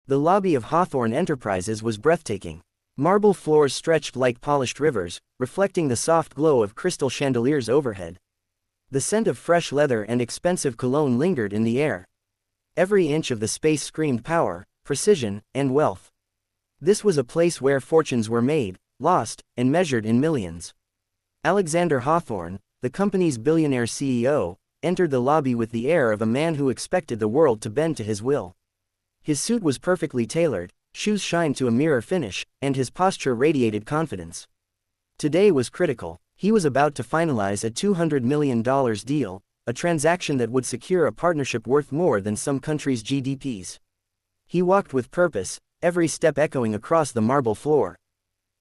The lobby of Hawthorne Enterprises was breathtaking. Marble floors stretched like polished rivers, reflecting the soft glow of crystal chandeliers overhead. The scent of fresh leather and expensive cologne lingered in the air. Every inch of the space screamed power, precision, and wealth. This was a place where fortunes were made, lost, and measured in millions. Alexander Hawthorne, the company's billionaire CEO, entered the lobby with the air of a man who expected the world to bend to his will. His suit was perfectly tailored, shoes shined to a mirror finish, and his posture radiated confidence. Today was critical. He was about to finalize a $200 million deal, a transaction that would secure a partnership worth more than some countries' GDPs. He walked with purpose, every step echoing across the marble floor.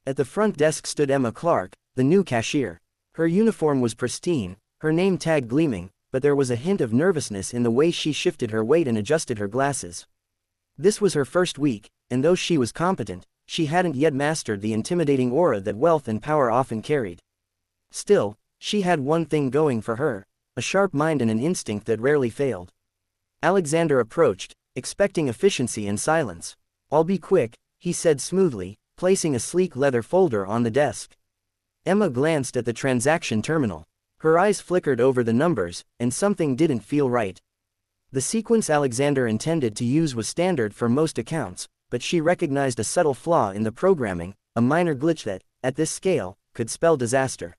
At the front desk stood Emma Clark, the new cashier. Her uniform was pristine, her name tag gleaming, but there was a hint of nervousness in the way she shifted her weight and adjusted her glasses. This was her first week, and though she was competent, she hadn't yet mastered the intimidating aura that wealth and power often carried. Still, she had one thing going for her, a sharp mind and an instinct that rarely failed. Alexander approached, expecting efficiency and silence. "I'll be quick," he said smoothly, placing a sleek leather folder on the desk. Emma glanced at the transaction terminal. Her eyes flickered over the numbers, and something didn't feel right. The sequence Alexander intended to use was standard for most accounts, but she recognized a subtle flaw in the programming, a minor glitch that, at this scale, could spell disaster.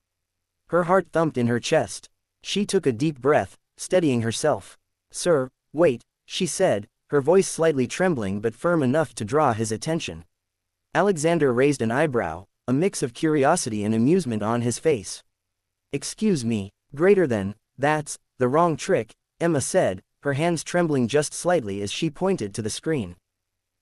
Her heart thumped in her chest. She took a deep breath, steadying herself. "Sir, wait," she said, her voice slightly trembling but firm enough to draw his attention. Alexander raised an eyebrow, a mix of curiosity and amusement on his face. "Excuse me, that's the wrong trick," Emma said, her hands trembling just slightly as she pointed to the screen.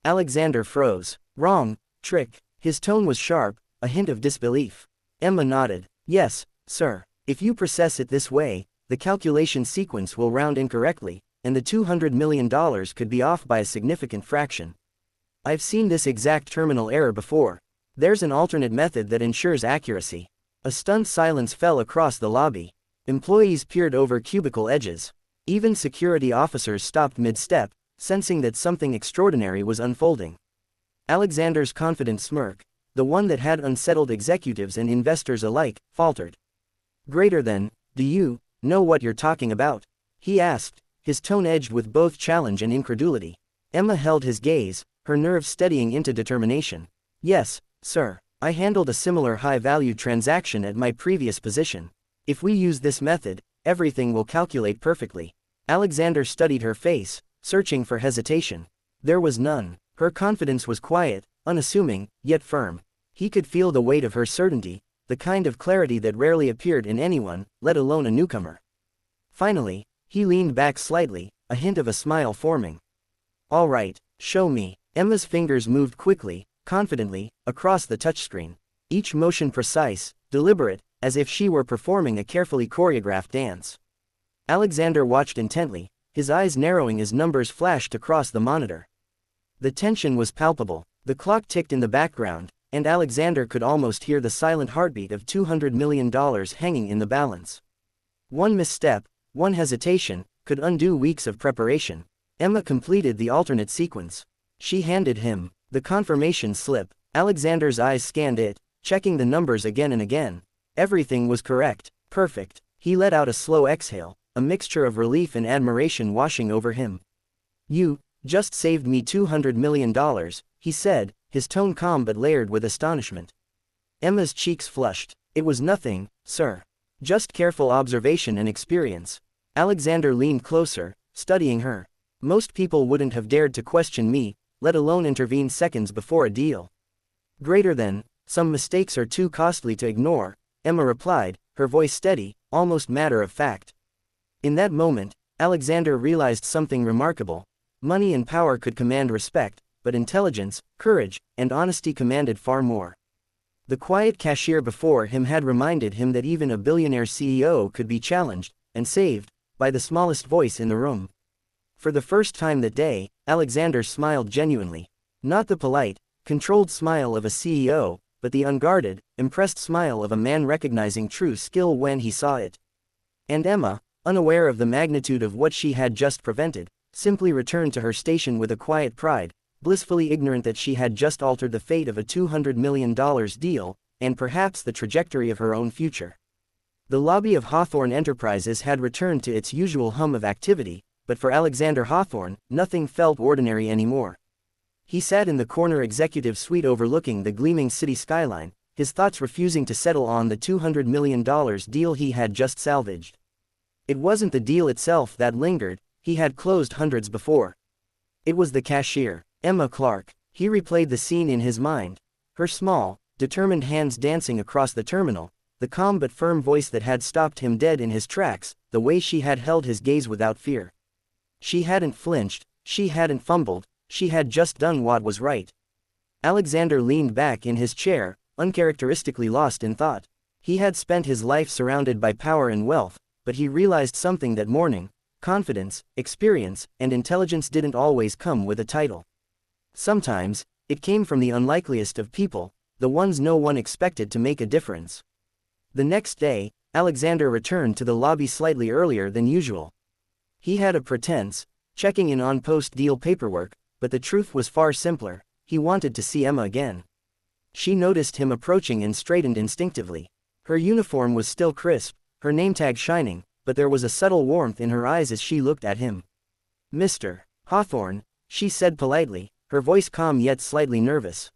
Alexander froze. "Wrong trick." His tone was sharp, a hint of disbelief. Emma nodded. "Yes, sir. If you process it this way, the calculation sequence will round incorrectly, and the $200 million could be off by a significant fraction. I've seen this exact terminal error before. There's an alternate method that ensures accuracy." A stunned silence fell across the lobby. Employees peered over cubicle edges. Even security officers stopped mid-step, sensing that something extraordinary was unfolding. Alexander's confident smirk, the one that had unsettled executives and investors alike, faltered. "Do you know what you're talking about?" he asked, his tone edged with both challenge and incredulity. Emma held his gaze, her nerves steadying into determination. "Yes, sir. I handled a similar high-value transaction at my previous position. If we use this method, everything will calculate perfectly." Alexander studied her face, searching for hesitation. There was none. Her confidence was quiet, unassuming, yet firm. He could feel the weight of her certainty, the kind of clarity that rarely appeared in anyone, let alone a newcomer. Finally, he leaned back slightly, a hint of a smile forming. "All right, show me." Emma's fingers moved quickly, confidently, across the touchscreen. Each motion precise, deliberate, as if she were performing a carefully choreographed dance. Alexander watched intently, his eyes narrowing as numbers flashed across the monitor. The tension was palpable. The clock ticked in the background, and Alexander could almost hear the silent heartbeat of $200 million hanging in the balance. One misstep, one hesitation, could undo weeks of preparation. Emma completed the alternate sequence. She handed him the confirmation slip. Alexander's eyes scanned it, checking the numbers again and again. Everything was correct. Perfect. He let out a slow exhale, a mixture of relief and admiration washing over him. "You just saved me $200 million, he said, his tone calm but layered with astonishment. Emma's cheeks flushed. "It was nothing, sir. Just careful observation and experience." Alexander leaned closer, studying her. "Most people wouldn't have dared to question me, let alone intervene seconds before a deal." "Some mistakes are too costly to ignore," Emma replied, her voice steady, almost matter-of-fact. In that moment, Alexander realized something remarkable. Money and power could command respect, but intelligence, courage, and honesty commanded far more. The quiet cashier before him had reminded him that even a billionaire CEO could be challenged, and saved, by the smallest voice in the room. For the first time that day, Alexander smiled genuinely. Not the polite, controlled smile of a CEO, but the unguarded, impressed smile of a man recognizing true skill when he saw it. And Emma, unaware of the magnitude of what she had just prevented, simply returned to her station with a quiet pride, blissfully ignorant that she had just altered the fate of a $200 million deal, and perhaps the trajectory of her own future. The lobby of Hawthorne Enterprises had returned to its usual hum of activity, but for Alexander Hawthorne, nothing felt ordinary anymore. He sat in the corner executive suite overlooking the gleaming city skyline, his thoughts refusing to settle on the $200 million deal he had just salvaged. It wasn't the deal itself that lingered, he had closed hundreds before. It was the cashier, Emma Clark. He replayed the scene in his mind, her small, determined hands dancing across the terminal, the calm but firm voice that had stopped him dead in his tracks, the way she had held his gaze without fear. She hadn't flinched, she hadn't fumbled, she had just done what was right. Alexander leaned back in his chair, uncharacteristically lost in thought. He had spent his life surrounded by power and wealth, but he realized something that morning: confidence, experience, and intelligence didn't always come with a title. Sometimes, it came from the unlikeliest of people, the ones no one expected to make a difference. The next day, Alexander returned to the lobby slightly earlier than usual. He had a pretense, checking in on post-deal paperwork, but the truth was far simpler: he wanted to see Emma again. She noticed him approaching and straightened instinctively. Her uniform was still crisp, her name tag shining, but there was a subtle warmth in her eyes as she looked at him. "Mr. Hawthorne," she said politely, her voice calm yet slightly nervous.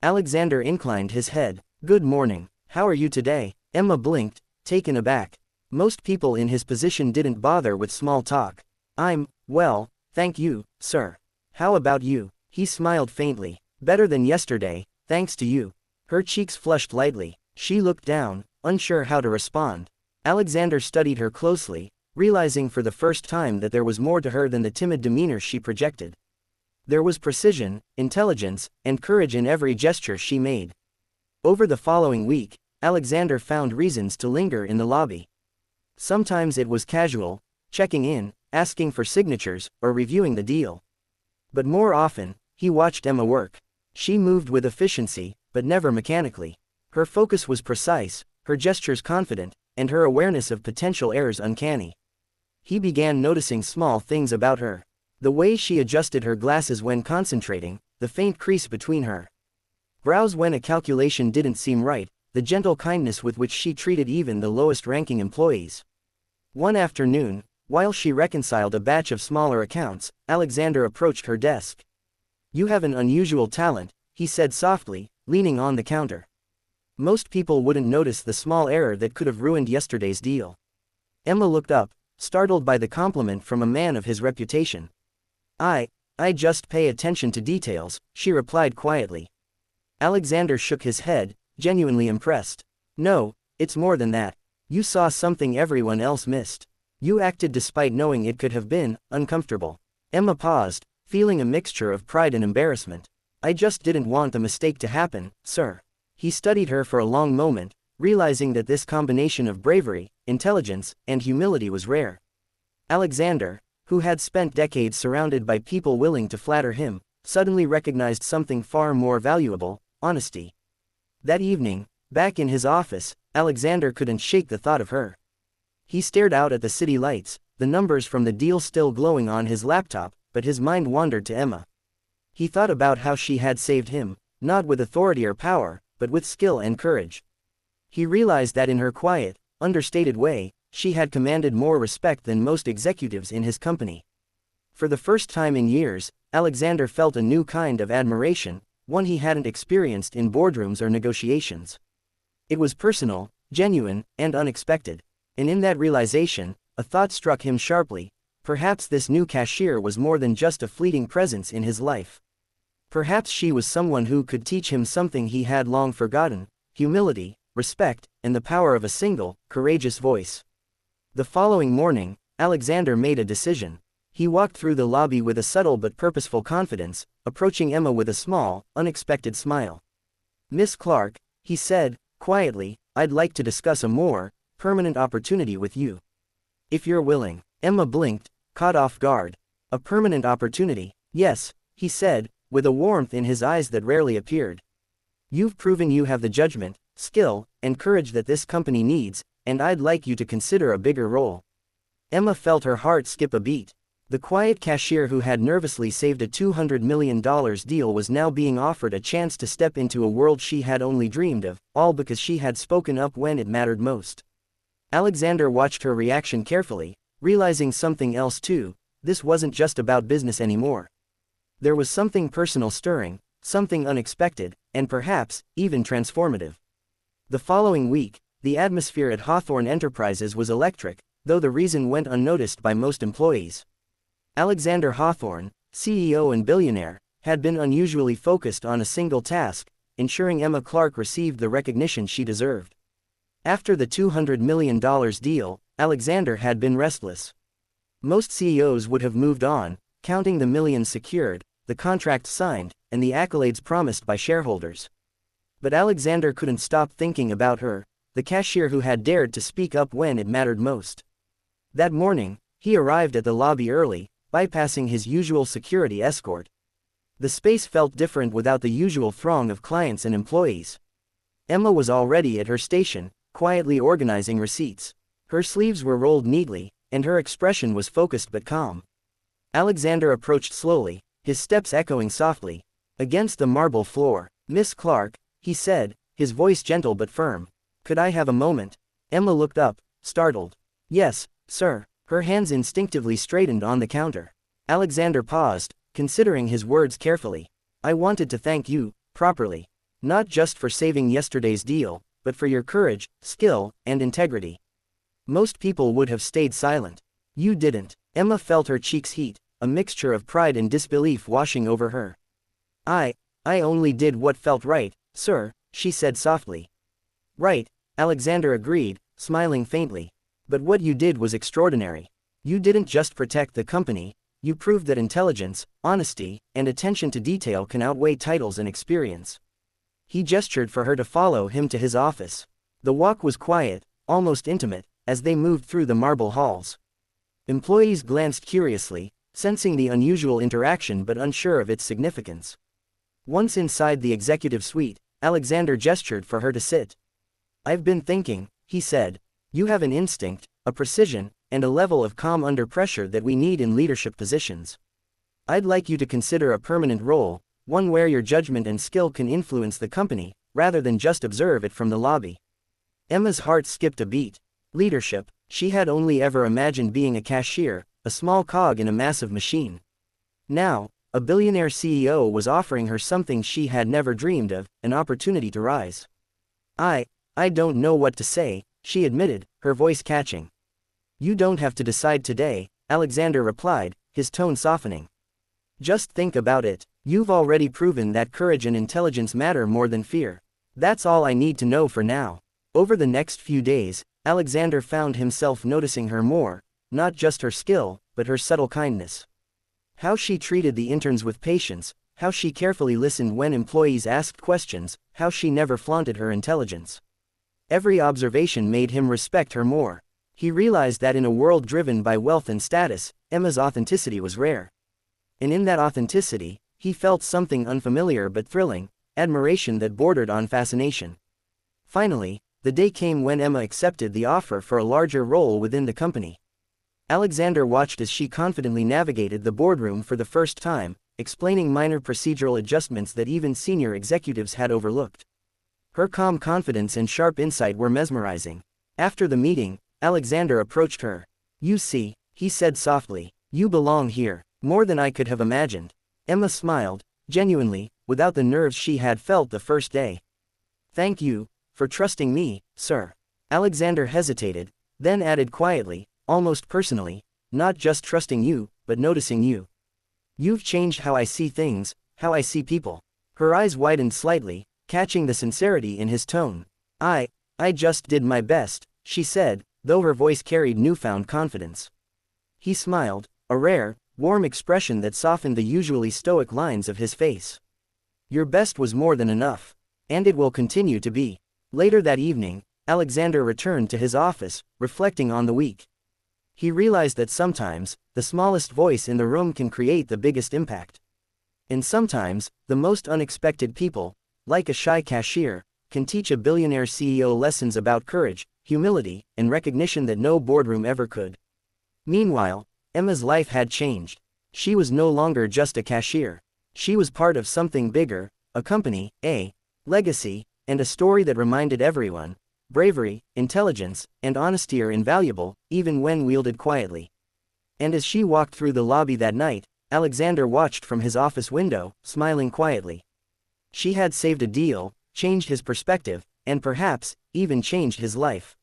Alexander inclined his head. "Good morning. How are you today?" Emma blinked, taken aback. Most people in his position didn't bother with small talk. "I'm, well, thank you, sir. How about you?" He smiled faintly. "Better than yesterday, thanks to you." Her cheeks flushed lightly. She looked down, unsure how to respond. Alexander studied her closely, realizing for the first time that there was more to her than the timid demeanor she projected. There was precision, intelligence, and courage in every gesture she made. Over the following week, Alexander found reasons to linger in the lobby. Sometimes it was casual, checking in, asking for signatures, or reviewing the deal. But more often, he watched Emma work. She moved with efficiency, but never mechanically. Her focus was precise, her gestures confident, and her awareness of potential errors uncanny. He began noticing small things about her. The way she adjusted her glasses when concentrating, the faint crease between her brows when a calculation didn't seem right, the gentle kindness with which she treated even the lowest-ranking employees. One afternoon, while she reconciled a batch of smaller accounts, Alexander approached her desk. "You have an unusual talent," he said softly, leaning on the counter. "Most people wouldn't notice the small error that could have ruined yesterday's deal." Emma looked up, startled by the compliment from a man of his reputation. I just pay attention to details," she replied quietly. Alexander shook his head, genuinely impressed. "No, it's more than that. You saw something everyone else missed. You acted despite knowing it could have been uncomfortable." Emma paused, feeling a mixture of pride and embarrassment. "I just didn't want the mistake to happen, sir." He studied her for a long moment, realizing that this combination of bravery, intelligence, and humility was rare. Alexander, who had spent decades surrounded by people willing to flatter him, suddenly recognized something far more valuable: honesty. That evening, back in his office, Alexander couldn't shake the thought of her. He stared out at the city lights, the numbers from the deal still glowing on his laptop, but his mind wandered to Emma. He thought about how she had saved him, not with authority or power, but with skill and courage. He realized that in her quiet, understated way, she had commanded more respect than most executives in his company. For the first time in years, Alexander felt a new kind of admiration, one he hadn't experienced in boardrooms or negotiations. It was personal, genuine, and unexpected. And in that realization, a thought struck him sharply: perhaps this new cashier was more than just a fleeting presence in his life. Perhaps she was someone who could teach him something he had long forgotten: humility, respect, and the power of a single, courageous voice. The following morning, Alexander made a decision. He walked through the lobby with a subtle but purposeful confidence, approaching Emma with a small, unexpected smile. "Miss Clark," he said, quietly, "I'd like to discuss a more permanent opportunity with you. If you're willing." Emma blinked, caught off guard. "A permanent opportunity?" "Yes," he said, with a warmth in his eyes that rarely appeared. "You've proven you have the judgment, skill, and courage that this company needs, and I'd like you to consider a bigger role." Emma felt her heart skip a beat. The quiet cashier who had nervously saved a $200 million deal was now being offered a chance to step into a world she had only dreamed of, all because she had spoken up when it mattered most. Alexander watched her reaction carefully, realizing something else too. This wasn't just about business anymore. There was something personal stirring, something unexpected, and perhaps, even transformative. The following week, the atmosphere at Hawthorne Enterprises was electric, though the reason went unnoticed by most employees. Alexander Hawthorne, CEO and billionaire, had been unusually focused on a single task, ensuring Emma Clark received the recognition she deserved. After the $200 million deal, Alexander had been restless. Most CEOs would have moved on, counting the millions secured, the contracts signed, and the accolades promised by shareholders. But Alexander couldn't stop thinking about her, the cashier who had dared to speak up when it mattered most. That morning, he arrived at the lobby early, bypassing his usual security escort. The space felt different without the usual throng of clients and employees. Emma was already at her station, quietly organizing receipts. Her sleeves were rolled neatly, and her expression was focused but calm. Alexander approached slowly, his steps echoing softly. Against the marble floor. "Miss Clark," he said, his voice gentle but firm. "Could I have a moment?" Emma looked up, startled. "Yes, sir." Her hands instinctively straightened on the counter. Alexander paused, considering his words carefully. "I wanted to thank you, properly. Not just for saving yesterday's deal, but for your courage, skill, and integrity. Most people would have stayed silent. You didn't." Emma felt her cheeks heat, a mixture of pride and disbelief washing over her. I only did what felt right, sir," she said softly. "Right," Alexander agreed, smiling faintly. "But what you did was extraordinary. You didn't just protect the company, you proved that intelligence, honesty, and attention to detail can outweigh titles and experience." He gestured for her to follow him to his office. The walk was quiet, almost intimate, as they moved through the marble halls. Employees glanced curiously, sensing the unusual interaction but unsure of its significance. Once inside the executive suite, Alexander gestured for her to sit. "I've been thinking," he said. "You have an instinct, a precision, and a level of calm under pressure that we need in leadership positions. I'd like you to consider a permanent role, one where your judgment and skill can influence the company, rather than just observe it from the lobby." Emma's heart skipped a beat. Leadership, she had only ever imagined being a cashier, a small cog in a massive machine. Now, a billionaire CEO was offering her something she had never dreamed of, an opportunity to rise. I don't know what to say," she admitted, her voice catching. "You don't have to decide today," Alexander replied, his tone softening. "Just think about it. You've already proven that courage and intelligence matter more than fear. That's all I need to know for now." Over the next few days, Alexander found himself noticing her more, not just her skill, but her subtle kindness. How she treated the interns with patience, how she carefully listened when employees asked questions, how she never flaunted her intelligence. Every observation made him respect her more. He realized that in a world driven by wealth and status, Emma's authenticity was rare. And in that authenticity, he felt something unfamiliar but thrilling, admiration that bordered on fascination. Finally, the day came when Emma accepted the offer for a larger role within the company. Alexander watched as she confidently navigated the boardroom for the first time, explaining minor procedural adjustments that even senior executives had overlooked. Her calm confidence and sharp insight were mesmerizing. After the meeting, Alexander approached her. "You see," he said softly, "you belong here, more than I could have imagined." Emma smiled, genuinely, without the nerves she had felt the first day. "Thank you for trusting me, sir." Alexander hesitated, then added quietly, almost personally, "Not just trusting you, but noticing you. You've changed how I see things, how I see people." Her eyes widened slightly, catching the sincerity in his tone. I just did my best," she said, though her voice carried newfound confidence. He smiled, a rare, warm expression that softened the usually stoic lines of his face. "Your best was more than enough. And it will continue to be." Later that evening, Alexander returned to his office, reflecting on the week. He realized that sometimes, the smallest voice in the room can create the biggest impact. And sometimes, the most unexpected people, like a shy cashier, can teach a billionaire CEO lessons about courage, humility, and recognition that no boardroom ever could. Meanwhile, Emma's life had changed. She was no longer just a cashier. She was part of something bigger, a company, a legacy, and a story that reminded everyone: bravery, intelligence, and honesty are invaluable, even when wielded quietly. And as she walked through the lobby that night, Alexander watched from his office window, smiling quietly. She had saved a deal, changed his perspective, and perhaps, even changed his life.